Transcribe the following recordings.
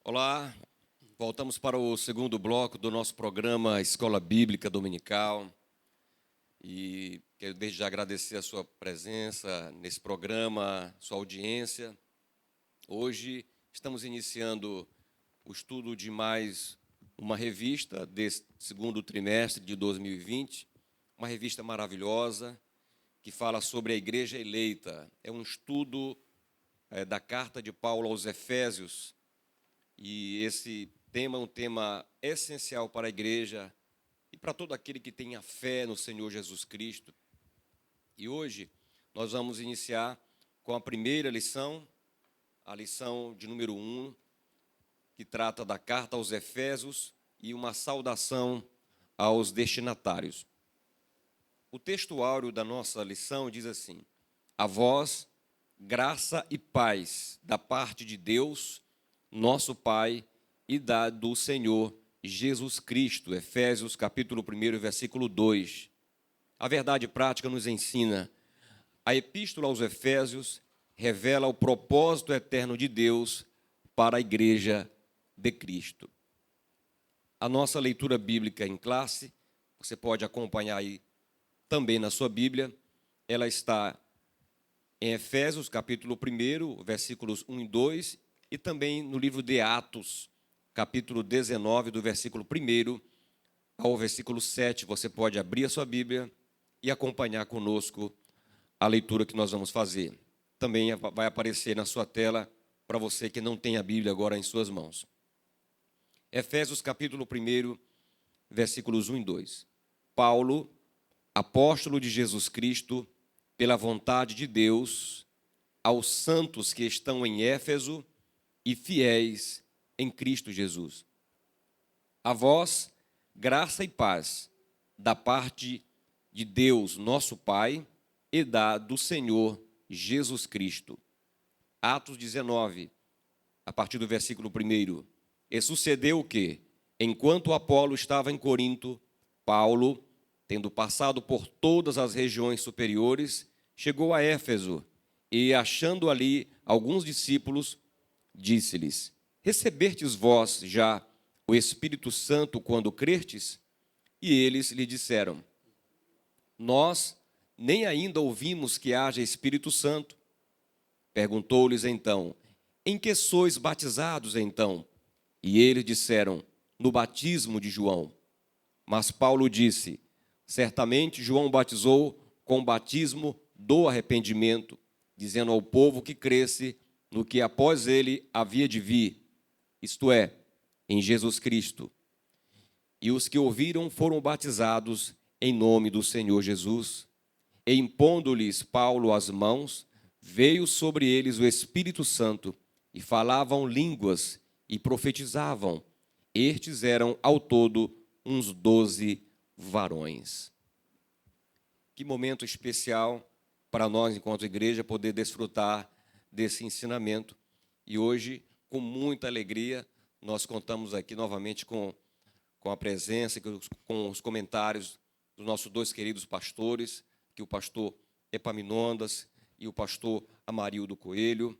Olá, voltamos para o segundo bloco do nosso programa Escola Bíblica Dominical e quero desde já agradecer a sua presença nesse programa, sua audiência. Hoje estamos iniciando o estudo de mais uma revista desse segundo trimestre de 2020, uma revista maravilhosa que fala sobre a Igreja Eleita. É um estudo da carta de Paulo aos Efésios. E esse tema é um tema essencial para a igreja e para todo aquele que tenha fé no Senhor Jesus Cristo. E hoje nós vamos iniciar com a primeira lição, a lição de número 1, que trata da carta aos Efésios e uma saudação aos destinatários. O texto áureo da nossa lição diz assim: a vós, graça e paz da parte de Deus, nosso Pai, e do Senhor Jesus Cristo. Efésios capítulo 1, versículo 2. A verdade prática nos ensina. A epístola aos Efésios revela o propósito eterno de Deus para a igreja de Cristo. A nossa leitura bíblica em classe, você pode acompanhar aí também na sua Bíblia, ela está em Efésios capítulo 1, versículos 1 e 2, e também no livro de Atos, capítulo 19, do versículo 1 ao versículo 7. Você pode abrir a sua Bíblia e acompanhar conosco a leitura que nós vamos fazer. Também vai aparecer na sua tela para você que não tem a Bíblia agora em suas mãos. Efésios capítulo 1, versículos 1 e 2. Paulo, apóstolo de Jesus Cristo, pela vontade de Deus, aos santos que estão em Éfeso e fiéis em Cristo Jesus. A vós, graça e paz, da parte de Deus, nosso Pai, e do Senhor Jesus Cristo. Atos 19, a partir do versículo 1. E sucedeu que, enquanto Apolo estava em Corinto, Paulo, tendo passado por todas as regiões superiores, chegou a Éfeso e, achando ali alguns discípulos, disse-lhes: recebestes vós já o Espírito Santo quando crestes? E eles lhe disseram: nós nem ainda ouvimos que haja Espírito Santo. Perguntou-lhes então: em que sois batizados então? E eles disseram: no batismo de João. Mas Paulo disse: certamente João batizou com o batismo do arrependimento, dizendo ao povo que cresce no que após ele havia de vir, isto é, em Jesus Cristo. E os que ouviram foram batizados em nome do Senhor Jesus. E impondo-lhes Paulo as mãos, veio sobre eles o Espírito Santo, e falavam línguas e profetizavam. Estes eram ao todo uns 12 varões. Que momento especial para nós, enquanto igreja, poder desfrutar desse ensinamento. E hoje, com muita alegria, nós contamos aqui novamente com a presença, com os comentários dos nossos dois queridos pastores, que o pastor Epaminondas e o pastor Amarildo Coelho.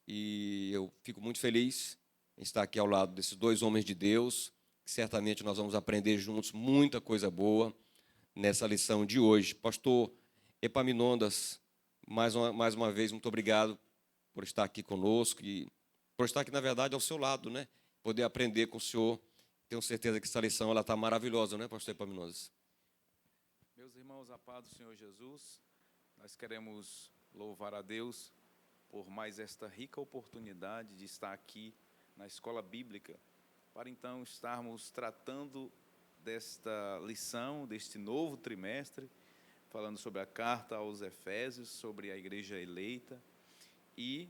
E eu fico muito feliz em estar aqui ao lado desses dois homens de Deus, que certamente nós vamos aprender juntos muita coisa boa nessa lição de hoje. Pastor Epaminondas, mais uma vez, muito obrigado por estar aqui conosco e por estar aqui, na verdade, ao seu lado, né? Poder aprender com o senhor. Tenho certeza que essa lição está maravilhosa, né, pastor Epaminondas? Meus irmãos, a paz do Senhor Jesus, nós queremos louvar a Deus por mais esta rica oportunidade de estar aqui na Escola Bíblica, para então estarmos tratando desta lição, deste novo trimestre, falando sobre a carta aos Efésios, sobre a igreja eleita. E,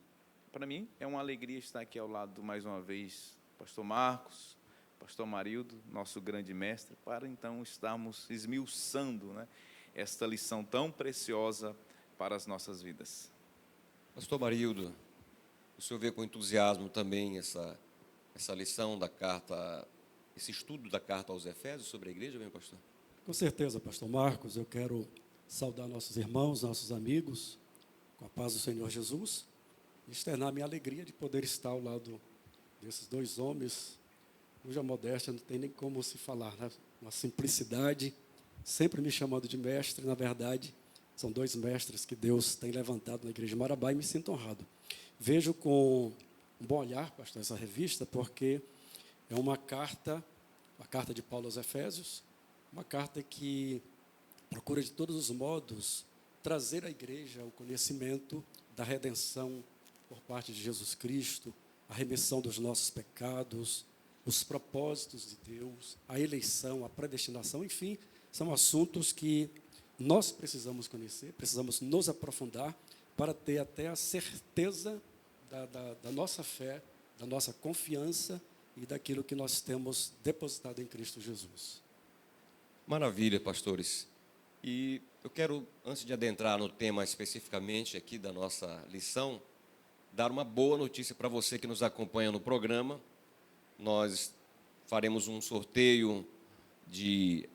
para mim, é uma alegria estar aqui ao lado, mais uma vez, pastor Marcos, pastor Amarildo, nosso grande mestre, para então estarmos esmiuçando, né, esta lição tão preciosa para as nossas vidas. Pastor Amarildo, o senhor vê com entusiasmo também essa lição da carta, esse estudo da carta aos Efésios sobre a igreja, meu pastor? Com certeza, pastor Marcos, eu quero saudar nossos irmãos, nossos amigos, com a paz do Senhor Jesus, e externar minha alegria de poder estar ao lado desses dois homens, cuja modéstia não tem nem como se falar, né? Uma simplicidade, sempre me chamando de mestre, na verdade, são dois mestres que Deus tem levantado na Igreja de Marabá e me sinto honrado. Vejo com um bom olhar, pastor, essa revista, porque é uma carta, a carta de Paulo aos Efésios, uma carta que procura de todos os modos trazer à igreja o conhecimento da redenção por parte de Jesus Cristo, a remissão dos nossos pecados, os propósitos de Deus, a eleição, a predestinação, enfim, são assuntos que nós precisamos conhecer, precisamos nos aprofundar para ter até a certeza da nossa fé, da nossa confiança e daquilo que nós temos depositado em Cristo Jesus. Maravilha, pastores. E eu quero, antes de adentrar no tema especificamente aqui da nossa lição, dar uma boa notícia para você que nos acompanha no programa. Nós faremos um sorteio de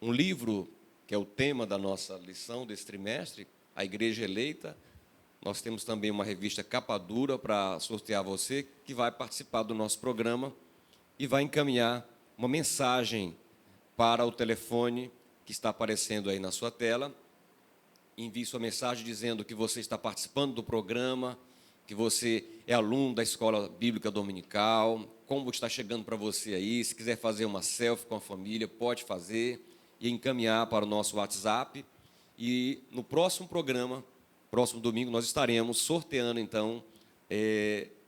um livro, que é o tema da nossa lição desse trimestre, A Igreja Eleita. Nós temos também uma revista capa dura para sortear você, que vai participar do nosso programa e vai encaminhar uma mensagem para o telefone que está aparecendo aí na sua tela. Envie sua mensagem dizendo que você está participando do programa, que você é aluno da Escola Bíblica Dominical, como está chegando para você aí. Se quiser fazer uma selfie com a família, pode fazer e encaminhar para o nosso WhatsApp. E no próximo programa, próximo domingo, nós estaremos sorteando, então,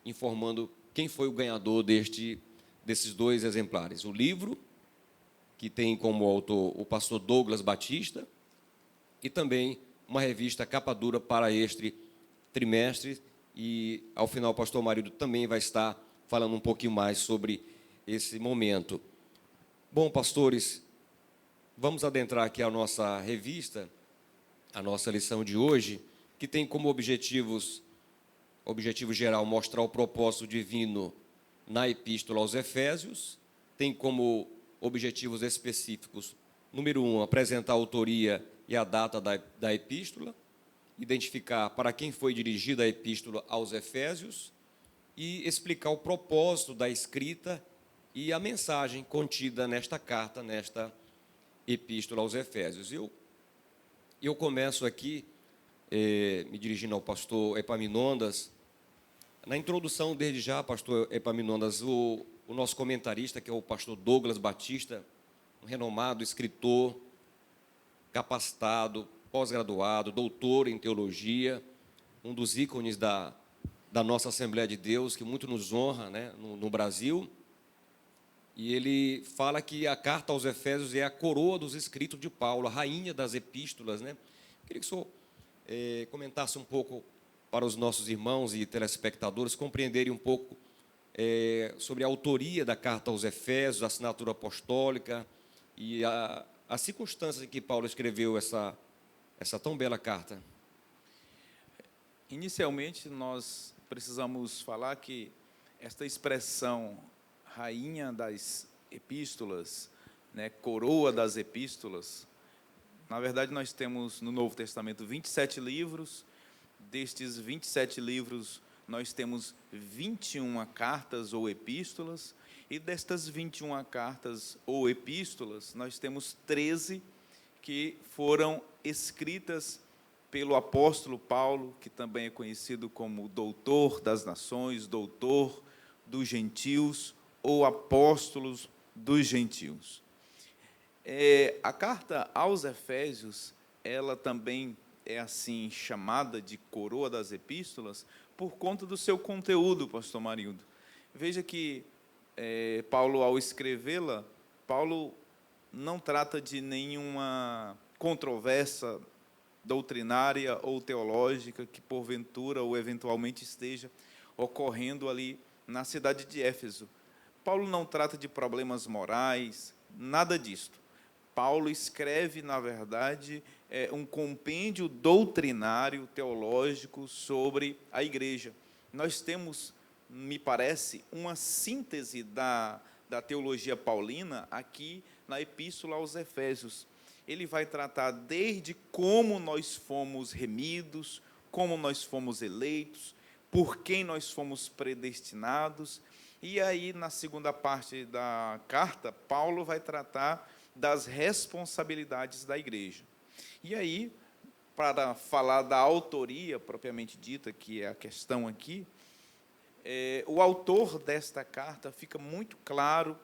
informando quem foi o ganhador desses dois exemplares. O livro, que tem como autor o pastor Douglas Batista, e também uma revista capa dura para este trimestre. E, ao final, o pastor Marido também vai estar falando um pouquinho mais sobre esse momento. Bom, pastores, vamos adentrar aqui a nossa revista, a nossa lição de hoje, que tem como objetivo geral, mostrar o propósito divino na Epístola aos Efésios. Tem como objetivos específicos, número 1, apresentar a autoria e a data da epístola, identificar para quem foi dirigida a epístola aos Efésios e explicar o propósito da escrita e a mensagem contida nesta carta, nesta epístola aos Efésios. Eu começo aqui, me dirigindo ao pastor Epaminondas. Na introdução, desde já, pastor Epaminondas, o nosso comentarista, que é o pastor Douglas Batista, um renomado escritor, capacitado, pós-graduado, doutor em teologia, um dos ícones da nossa Assembleia de Deus, que muito nos honra, né, no Brasil. E ele fala que a carta aos Efésios é a coroa dos escritos de Paulo, a rainha das epístolas, né? Queria que o senhor comentasse um pouco para os nossos irmãos e telespectadores compreenderem um pouco sobre a autoria da carta aos Efésios, a assinatura apostólica e as circunstâncias em que Paulo escreveu essa tão bela carta. Inicialmente, nós precisamos falar que esta expressão rainha das epístolas, né, coroa das epístolas, na verdade, nós temos no Novo Testamento 27 livros. Destes 27 livros, nós temos 21 cartas ou epístolas, e destas 21 cartas ou epístolas, nós temos 13 que foram escritas pelo apóstolo Paulo, que também é conhecido como doutor das nações, doutor dos gentios, ou apóstolos dos gentios. A carta aos Efésios, ela também é assim chamada de coroa das epístolas por conta do seu conteúdo, pastor Marildo. Veja que Paulo, ao escrevê-la, Paulo não trata de nenhuma controvérsia doutrinária ou teológica que porventura ou eventualmente esteja ocorrendo ali na cidade de Éfeso. Paulo não trata de problemas morais, nada disto. Paulo escreve, na verdade, um compêndio doutrinário, teológico sobre a igreja. Nós temos, me parece, uma síntese da teologia paulina aqui na Epístola aos Efésios. Ele vai tratar desde como nós fomos remidos, como nós fomos eleitos, por quem nós fomos predestinados, E aí, na segunda parte da carta, Paulo vai tratar das responsabilidades da igreja. E aí, para falar da autoria propriamente dita, que é a questão aqui, o autor desta carta fica muito claro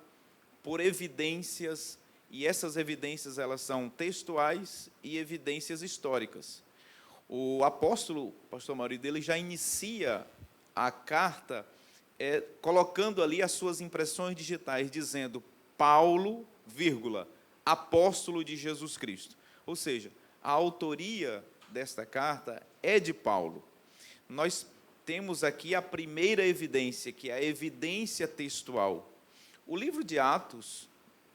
por evidências, e essas evidências elas são textuais e evidências históricas. O apóstolo, pastor Maurício, ele já inicia a carta colocando ali as suas impressões digitais, dizendo Paulo, vírgula, apóstolo de Jesus Cristo. Ou seja, a autoria desta carta é de Paulo. Nós temos aqui a primeira evidência, que é a evidência textual. O livro de Atos,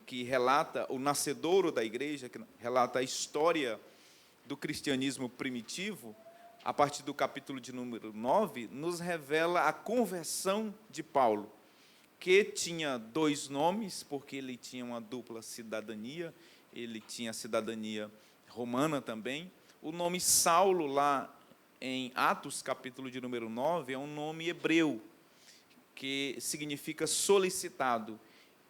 que relata o nascedouro da igreja, que relata a história do cristianismo primitivo, a partir do capítulo de número 9, nos revela a conversão de Paulo, que tinha dois nomes, porque ele tinha uma dupla cidadania, ele tinha a cidadania romana também. O nome Saulo, lá em Atos, capítulo de número 9, é um nome hebreu, que significa solicitado.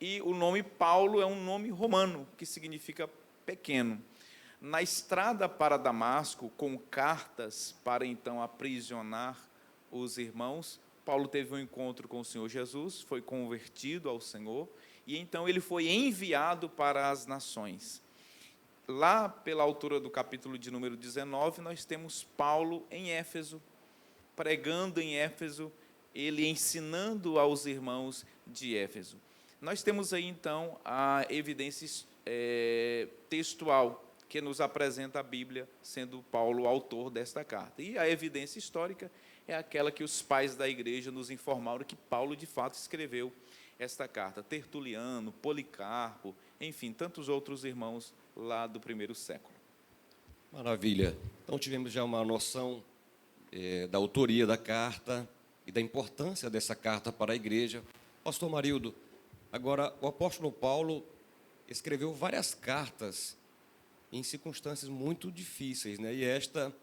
E o nome Paulo é um nome romano, que significa pequeno. Na estrada para Damasco, com cartas para então aprisionar os irmãos, Paulo teve um encontro com o Senhor Jesus, foi convertido ao Senhor, e então ele foi enviado para as nações. Lá, pela altura do capítulo de número 19, nós temos Paulo em Éfeso, pregando em Éfeso, ele ensinando aos irmãos de Éfeso. Nós temos aí, então, a evidência textual, que nos apresenta a Bíblia, sendo Paulo o autor desta carta. E a evidência histórica é aquela que os pais da igreja nos informaram que Paulo, de fato, escreveu esta carta. Tertuliano, Policarpo, enfim, tantos outros irmãos lá do primeiro século. Maravilha. Então, tivemos já uma noção da autoria da carta e da importância dessa carta para a igreja. Pastor Marildo, agora, o apóstolo Paulo escreveu várias cartas em circunstâncias muito difíceis, né? E esta,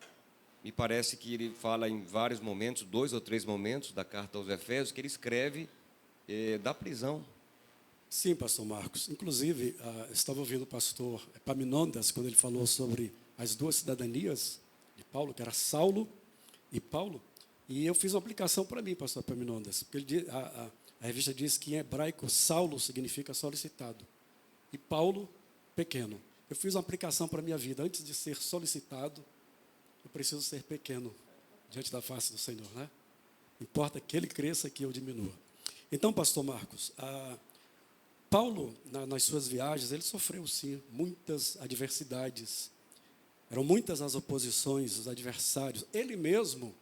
me parece que ele fala em vários momentos, 2 ou 3 momentos da carta aos Efésios, que ele escreve da prisão. Sim, pastor Marcos. Inclusive, estava ouvindo o pastor Epaminondas, quando ele falou sobre as duas cidadanias de Paulo, que era Saulo e Paulo, e eu fiz uma aplicação para mim, pastor Epaminondas, porque a revista diz que em hebraico Saulo significa solicitado e Paulo, pequeno. Eu fiz uma aplicação para a minha vida. Antes de ser solicitado, eu preciso ser pequeno diante da face do Senhor, né? Importa que ele cresça, que eu diminua. Então, pastor Marcos, Paulo, nas suas viagens, ele sofreu, sim, muitas adversidades. Eram muitas as oposições, os adversários. Ele mesmo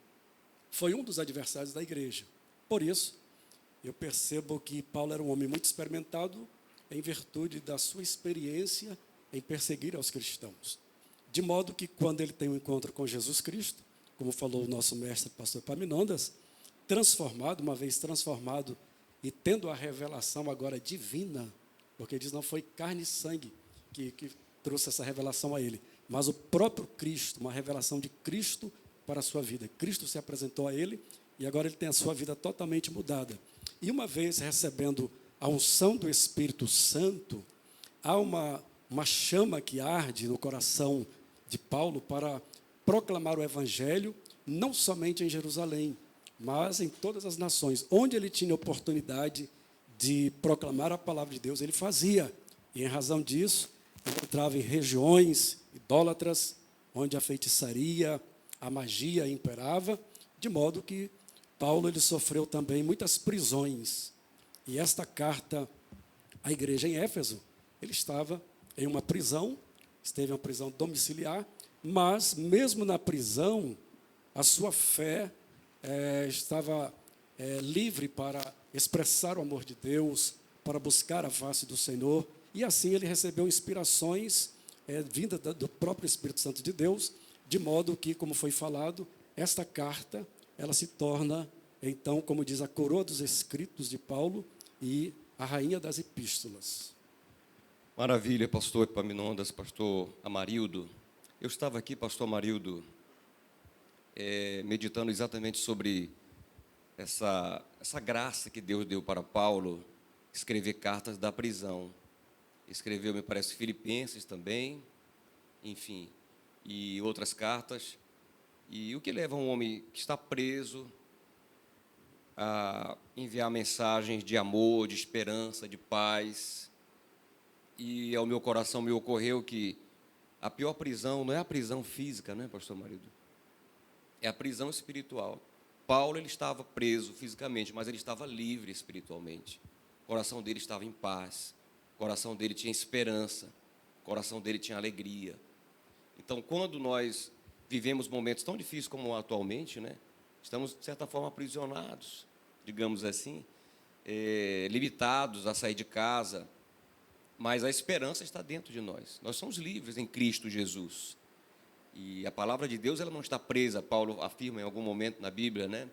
foi um dos adversários da igreja. Por isso, eu percebo que Paulo era um homem muito experimentado em virtude da sua experiência em perseguir aos cristãos. De modo que, quando ele tem um encontro com Jesus Cristo, como falou o nosso mestre, pastor Epaminondas, transformado, uma vez transformado, e tendo a revelação agora divina, porque diz, não foi carne e sangue que trouxe essa revelação a ele, mas o próprio Cristo, uma revelação de Cristo para a sua vida. Cristo se apresentou a ele, e agora ele tem a sua vida totalmente mudada. E uma vez recebendo a unção do Espírito Santo, há uma chama que arde no coração de Paulo para proclamar o Evangelho, não somente em Jerusalém, mas em todas as nações. Onde ele tinha oportunidade de proclamar a palavra de Deus, ele fazia. E em razão disso, ele entrava em regiões idólatras, onde a feitiçaria, a magia imperava, de modo que Paulo ele sofreu também muitas prisões. E esta carta à igreja em Éfeso, ele estava em uma prisão, esteve em uma prisão domiciliar, mas mesmo na prisão, a sua fé estava livre para expressar o amor de Deus, para buscar a face do Senhor, e assim ele recebeu inspirações vindas do próprio Espírito Santo de Deus, de modo que, como foi falado, esta carta, ela se torna, então, como diz, a coroa dos escritos de Paulo e a rainha das epístolas. Maravilha, pastor Epaminondas, pastor Amarildo. Eu estava aqui, pastor Amarildo, meditando exatamente sobre essa graça que Deus deu para Paulo escrever cartas da prisão. Escreveu, me parece, Filipenses também, enfim, e outras cartas. E o que leva um homem que está preso a enviar mensagens de amor, de esperança, de paz. E ao meu coração me ocorreu que a pior prisão não é a prisão física, né, pastor marido? É a prisão espiritual. Paulo, ele estava preso fisicamente, mas ele estava livre espiritualmente. O coração dele estava em paz, o coração dele tinha esperança, o coração dele tinha alegria. Então, quando nós vivemos momentos tão difíceis como atualmente, né, estamos, de certa forma, aprisionados, digamos assim, limitados a sair de casa, mas a esperança está dentro de nós. Nós somos livres em Cristo Jesus. E a palavra de Deus, ela não está presa. Paulo afirma em algum momento na Bíblia, né?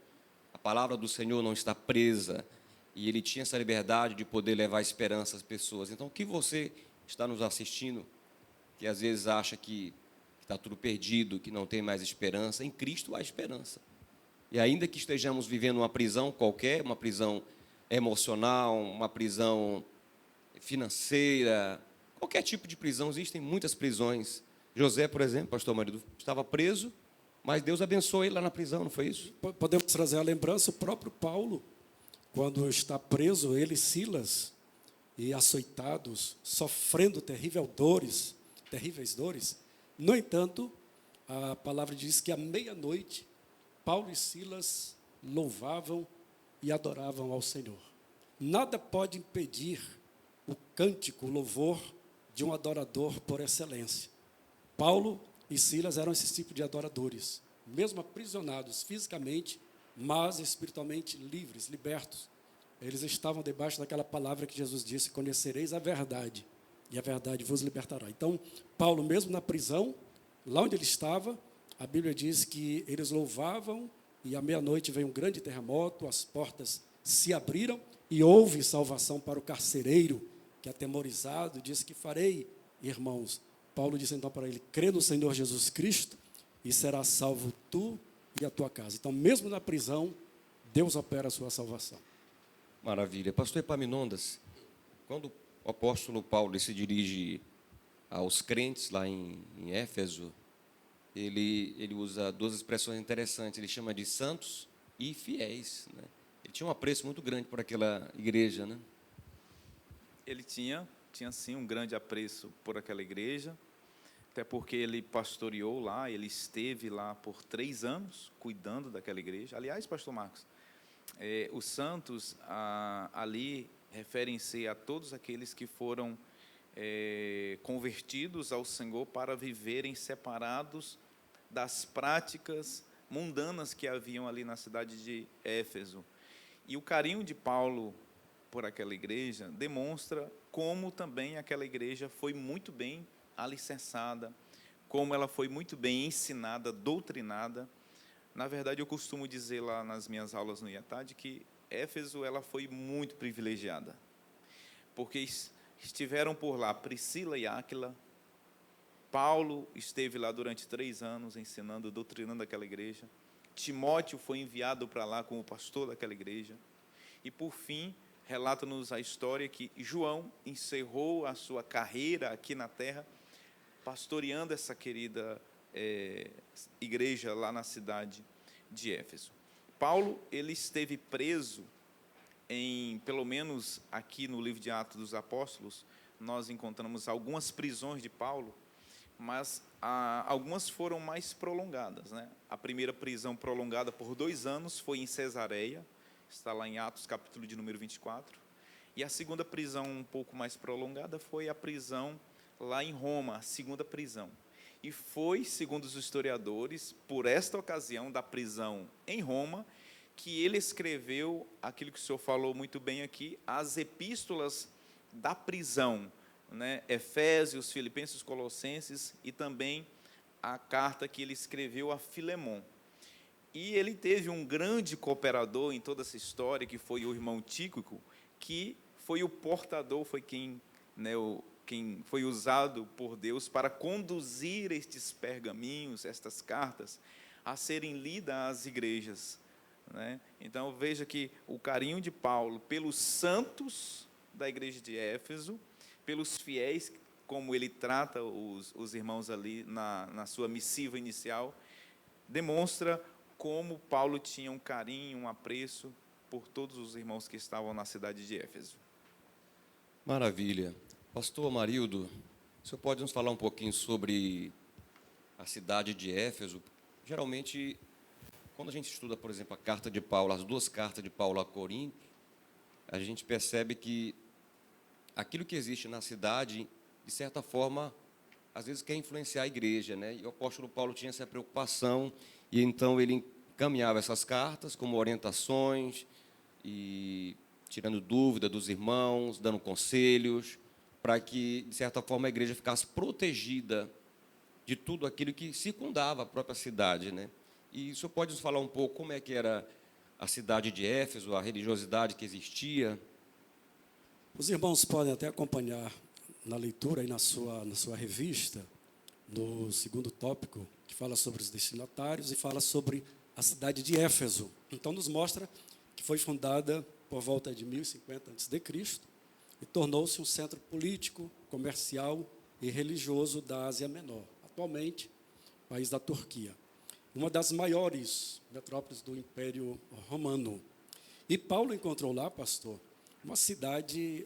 A palavra do Senhor não está presa. E ele tinha essa liberdade de poder levar esperança às pessoas. Então, o que você está nos assistindo, que às vezes acha que está tudo perdido, que não tem mais esperança, em Cristo há esperança. E ainda que estejamos vivendo uma prisão qualquer, uma prisão emocional, uma prisão financeira, qualquer tipo de prisão, existem muitas prisões. José, por exemplo, pastor marido, estava preso, mas Deus abençoou ele lá na prisão, não foi isso? Podemos trazer a lembrança, o próprio Paulo, quando está preso, ele e Silas, e açoitados, sofrendo terríveis dores. No entanto, a palavra diz que à meia-noite, Paulo e Silas louvavam e adoravam ao Senhor. Nada pode impedir o cântico, o louvor de um adorador por excelência. Paulo e Silas eram esse tipo de adoradores, mesmo aprisionados fisicamente, mas espiritualmente livres, libertos. Eles estavam debaixo daquela palavra que Jesus disse: conhecereis a verdade, e a verdade vos libertará. Então, Paulo, mesmo na prisão, lá onde ele estava, a Bíblia diz que eles louvavam, e à meia-noite veio um grande terremoto, as portas se abriram, e houve salvação para o carcereiro, que atemorizado, disse que farei, irmãos. Paulo disse então para ele: crê no Senhor Jesus Cristo e serás salvo tu e a tua casa. Então, mesmo na prisão, Deus opera a sua salvação. Maravilha. Pastor Epaminondas, quando o apóstolo Paulo se dirige aos crentes lá em Éfeso, ele usa duas expressões interessantes. Ele chama de santos e fiéis, né? Ele tinha um apreço muito grande por aquela igreja, né? Ele tinha sim um grande apreço por aquela igreja, até porque ele pastoreou lá, ele esteve lá por 3 anos, cuidando daquela igreja. Aliás, pastor Marcos, os santos ali referem-se a todos aqueles que foram convertidos ao Senhor para viverem separados das práticas mundanas que haviam ali na cidade de Éfeso. E o carinho de Paulo por aquela igreja demonstra como também aquela igreja foi muito bem alicerçada, como ela foi muito bem ensinada, doutrinada. Na verdade, eu costumo dizer lá nas minhas aulas no IATAD que Éfeso ela foi muito privilegiada, porque estiveram por lá Priscila e Áquila. Paulo esteve lá durante 3 anos ensinando, doutrinando aquela igreja. Timóteo foi enviado para lá como pastor daquela igreja. E, por fim, relata-nos a história que João encerrou a sua carreira aqui na terra, pastoreando essa querida igreja lá na cidade de Éfeso. Paulo, ele esteve preso pelo menos aqui no livro de Atos dos Apóstolos, nós encontramos algumas prisões de Paulo, mas algumas foram mais prolongadas, né? A primeira prisão prolongada por 2 anos foi em Cesareia, está lá em Atos, capítulo de número 24. E a segunda prisão um pouco mais prolongada foi a prisão lá em Roma, a segunda prisão. E foi, segundo os historiadores, por esta ocasião da prisão em Roma, que ele escreveu aquilo que o senhor falou muito bem aqui, as epístolas da prisão, né? Efésios, Filipenses, Colossenses e também a carta que ele escreveu a Filemon. E ele teve um grande cooperador em toda essa história, que foi o irmão Tíquico, que foi o portador, foi quem foi usado por Deus para conduzir estes pergaminhos, estas cartas, a serem lidas às igrejas né? Então, veja que o carinho de Paulo pelos santos da igreja de Éfeso, pelos fiéis, como ele trata os irmãos ali na sua missiva inicial, demonstra como Paulo tinha um carinho, um apreço por todos os irmãos que estavam na cidade de Éfeso. Maravilha. Pastor Amarildo, o senhor pode nos falar um pouquinho sobre a cidade de Éfeso? Geralmente, quando a gente estuda, por exemplo, a carta de Paulo, as duas cartas de Paulo a Corinto, a gente percebe que aquilo que existe na cidade, de certa forma, às vezes quer influenciar a igreja, né? E o apóstolo Paulo tinha essa preocupação, e então ele encaminhava essas cartas como orientações, e tirando dúvida dos irmãos, dando conselhos, para que, de certa forma, a igreja ficasse protegida de tudo aquilo que circundava a própria cidade, né? E o senhor pode nos falar um pouco como é que era a cidade de Éfeso, a religiosidade que existia? Os irmãos podem até acompanhar na leitura e na sua revista, no segundo tópico, que fala sobre os destinatários e fala sobre a cidade de Éfeso. Então, nos mostra que foi fundada por volta de 1050 a.C. e tornou-se um centro político, comercial e religioso da Ásia Menor. Atualmente, país da Turquia. Uma das maiores metrópoles do Império Romano. E Paulo encontrou lá, pastor, uma cidade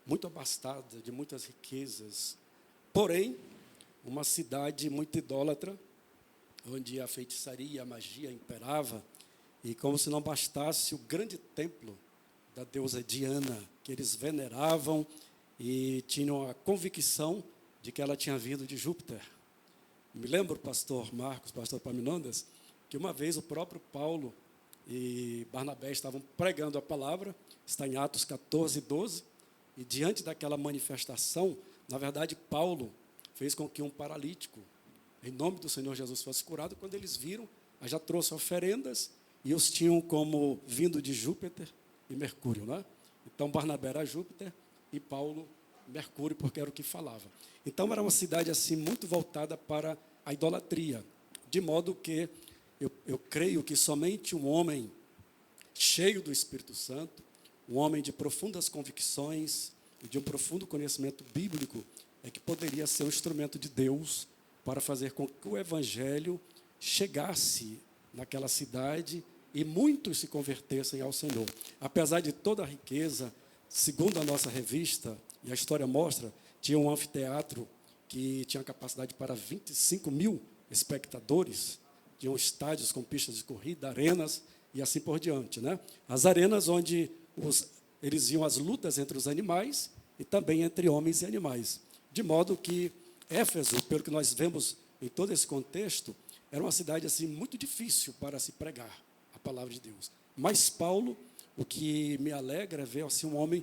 muito abastada, de muitas riquezas, porém, uma cidade muito idólatra, onde a feitiçaria, a magia imperava, e como se não bastasse o grande templo da deusa Diana, que eles veneravam e tinham a convicção de que ela tinha vindo de Júpiter. Me lembro, pastor Marcos, pastor Paminondas, que uma vez o próprio Paulo e Barnabé estavam pregando a palavra, está em Atos 14, 12, e diante daquela manifestação, na verdade, Paulo fez com que um paralítico, em nome do Senhor Jesus, fosse curado. Quando eles viram, já trouxe oferendas, e os tinham como vindo de Júpiter e Mercúrio, né? Então, Barnabé era Júpiter e Paulo Mercúrio, porque era o que falava. Então, era uma cidade assim muito voltada para a idolatria, de modo que eu creio que somente um homem cheio do Espírito Santo, um homem de profundas convicções e de um profundo conhecimento bíblico, é que poderia ser um instrumento de Deus para fazer com que o Evangelho chegasse naquela cidade e muitos se convertessem ao Senhor. Apesar de toda a riqueza, segundo a nossa revista, e a história mostra, tinha um anfiteatro que tinha capacidade para 25 mil espectadores, tinham estádios com pistas de corrida, arenas e assim por diante, né? As arenas onde eles iam às lutas entre os animais e também entre homens e animais. De modo que Éfeso, pelo que nós vemos em todo esse contexto, era uma cidade assim muito difícil para se pregar a palavra de Deus. Mas Paulo, o que me alegra é ver assim, um homem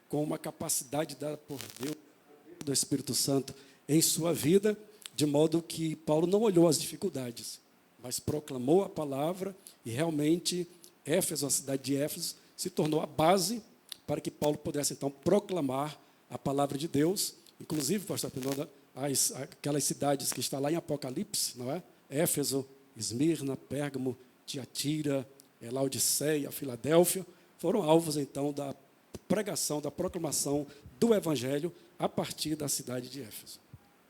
com uma capacidade dada por Deus, do Espírito Santo, em sua vida, de modo que Paulo não olhou as dificuldades, mas proclamou a palavra, e realmente Éfeso, a cidade de Éfeso, se tornou a base para que Paulo pudesse, então, proclamar a palavra de Deus. Inclusive, pastor Pinonda, aquelas cidades que estão lá em Apocalipse, não é? Éfeso, Esmirna, Pérgamo, Tiatira, Laodiceia, Filadélfia, foram alvos, então, da pregação, da proclamação do Evangelho a partir da cidade de Éfeso.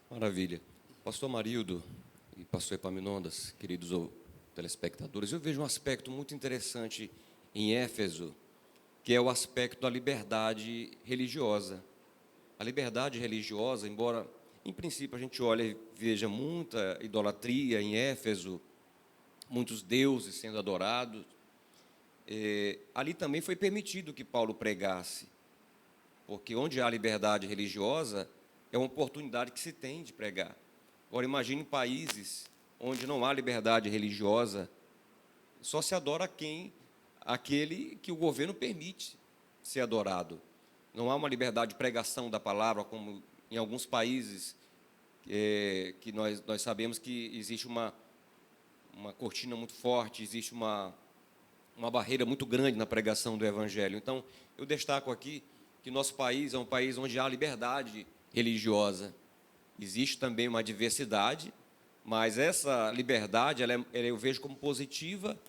Maravilha. Pastor Amarildo e pastor Epaminondas, queridos telespectadores, eu vejo um aspecto muito interessante em Éfeso, que é o aspecto da liberdade religiosa. A liberdade religiosa, embora, em princípio, a gente olhe e veja muita idolatria em Éfeso, muitos deuses sendo adorados, ali também foi permitido que Paulo pregasse, porque onde há liberdade religiosa, é uma oportunidade que se tem de pregar. Agora, imagine países onde não há liberdade religiosa, só se adora aquele que o governo permite ser adorado. Não há uma liberdade de pregação da palavra, como em alguns países que nós sabemos que existe uma cortina muito forte, existe uma barreira muito grande na pregação do Evangelho. Então, eu destaco aqui que nosso país é um país onde há liberdade religiosa. Existe também uma diversidade, mas essa liberdade eu vejo como positiva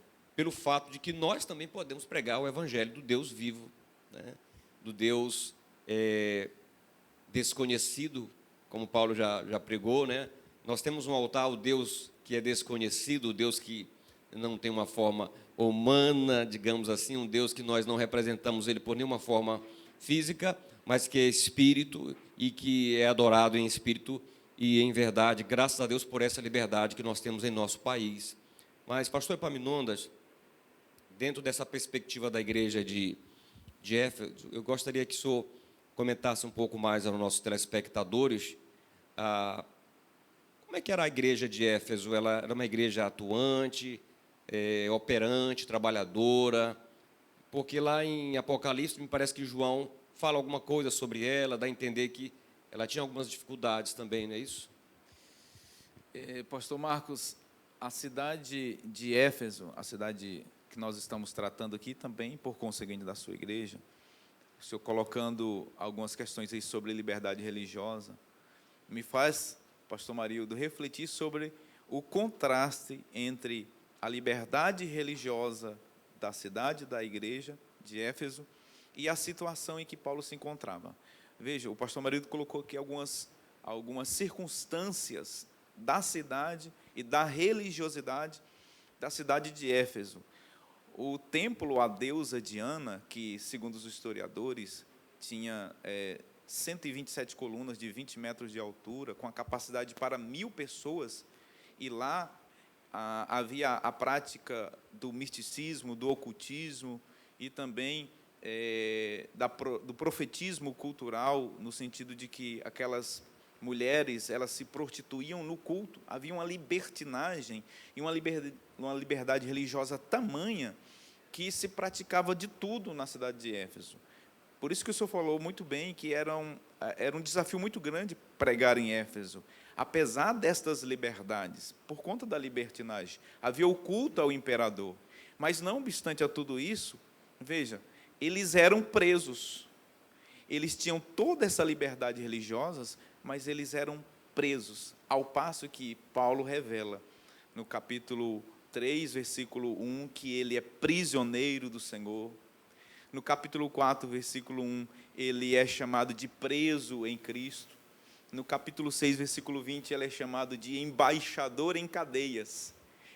pelo fato de que nós também podemos pregar o evangelho do Deus vivo, né? Do Deus desconhecido, como Paulo já pregou, né? Nós temos um altar ao Deus que é desconhecido, o Deus que não tem uma forma humana, digamos assim, um Deus que nós não representamos ele por nenhuma forma física, mas que é espírito e que é adorado em espírito e em verdade. Graças a Deus por essa liberdade que nós temos em nosso país. Mas, pastor Epaminondas, dentro dessa perspectiva da igreja de Éfeso, eu gostaria que o senhor comentasse um pouco mais aos nossos telespectadores como é que era a igreja de Éfeso. Ela era uma igreja atuante, operante, trabalhadora, porque lá em Apocalipse me parece que João fala alguma coisa sobre ela, dá a entender que ela tinha algumas dificuldades também, não é isso? Pastor Marcos, a cidade de Éfeso, a cidade que nós estamos tratando aqui também, por conseguinte da sua igreja, o senhor colocando algumas questões aí sobre liberdade religiosa, me faz, pastor Marildo, refletir sobre o contraste entre a liberdade religiosa da cidade, da igreja de Éfeso, e a situação em que Paulo se encontrava. Veja, o pastor Marildo colocou aqui algumas circunstâncias da cidade e da religiosidade da cidade de Éfeso. O templo à deusa Diana, que, segundo os historiadores, tinha 127 colunas de 20 metros de altura, com a capacidade para 1.000 pessoas, e lá havia a prática do misticismo, do ocultismo e também do profetismo cultural, no sentido de que aquelas mulheres, elas se prostituíam no culto. Havia uma libertinagem e uma liberdade religiosa tamanha que se praticava de tudo na cidade de Éfeso. Por isso que o senhor falou muito bem que era um desafio muito grande pregar em Éfeso. Apesar destas liberdades, por conta da libertinagem, havia o culto ao imperador. Mas, não obstante a tudo isso, veja, eles eram presos. Eles tinham toda essa liberdade religiosa, mas eles eram presos, ao passo que Paulo revela, no capítulo 3, versículo 1, que ele é prisioneiro do Senhor. No capítulo 4, versículo 1, ele é chamado de preso em Cristo. No capítulo 6, versículo 20, ele é chamado de embaixador em cadeias.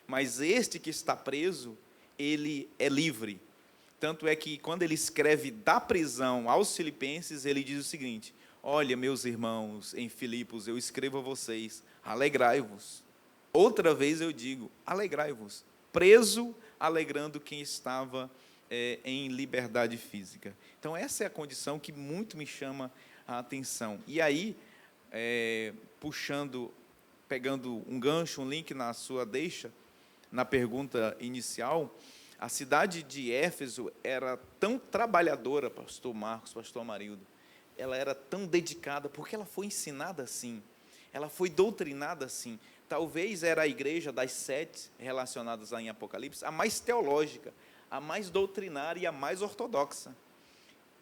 Mas este que está preso, ele é livre. Tanto é que, quando ele escreve da prisão aos filipenses, ele diz o seguinte: olha, meus irmãos, em Filipos, eu escrevo a vocês, alegrai-vos. Outra vez eu digo, alegrai-vos. Preso, alegrando quem estava em liberdade física. Então, essa é a condição que muito me chama a atenção. E aí, pegando um gancho, um link na sua deixa, na pergunta inicial, a cidade de Éfeso era tão trabalhadora, pastor Marcos, pastor Amarildo, ela era tão dedicada, porque ela foi ensinada assim, ela foi doutrinada assim. Talvez era a igreja das 7 relacionadas lá em Apocalipse, a mais teológica, a mais doutrinária e a mais ortodoxa.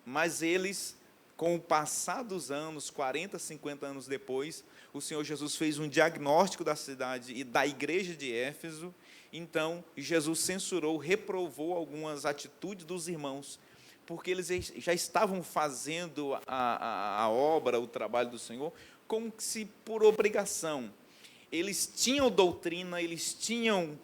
Mas eles, com o passar dos anos, 40, 50 anos depois, o Senhor Jesus fez um diagnóstico da cidade e da igreja de Éfeso. Então, Jesus censurou, reprovou algumas atitudes dos irmãos, porque eles já estavam fazendo a obra, o trabalho do Senhor, como se por obrigação. Eles tinham doutrina, eles tinham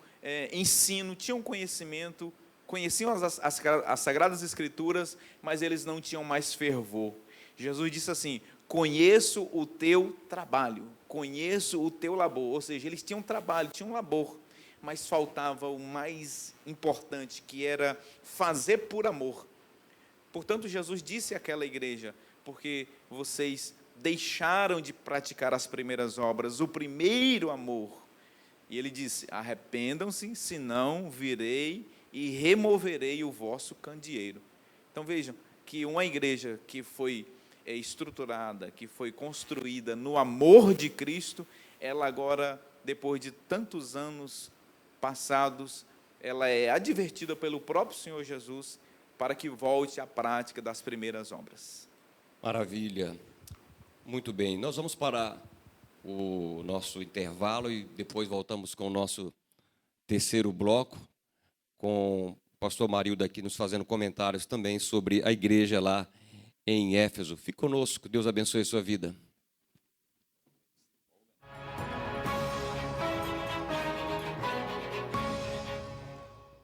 ensino, tinham conhecimento, conheciam as Sagradas Escrituras, mas eles não tinham mais fervor. Jesus disse assim: conheço o teu trabalho, conheço o teu labor. Ou seja, eles tinham trabalho, tinham labor, mas faltava o mais importante, que era fazer por amor. Portanto, Jesus disse àquela igreja: porque vocês deixaram de praticar as primeiras obras, o primeiro amor. E ele disse: arrependam-se, senão virei e removerei o vosso candeeiro. Então vejam que uma igreja que foi estruturada, que foi construída no amor de Cristo, ela agora, depois de tantos anos passados, ela é advertida pelo próprio Senhor Jesus para que volte à prática das primeiras obras. Maravilha. Muito bem. Nós vamos para o nosso intervalo e depois voltamos com o nosso terceiro bloco. com o pastor Marildo aqui nos fazendo comentários também sobre a igreja lá em Éfeso. Fique conosco, Deus abençoe a sua vida.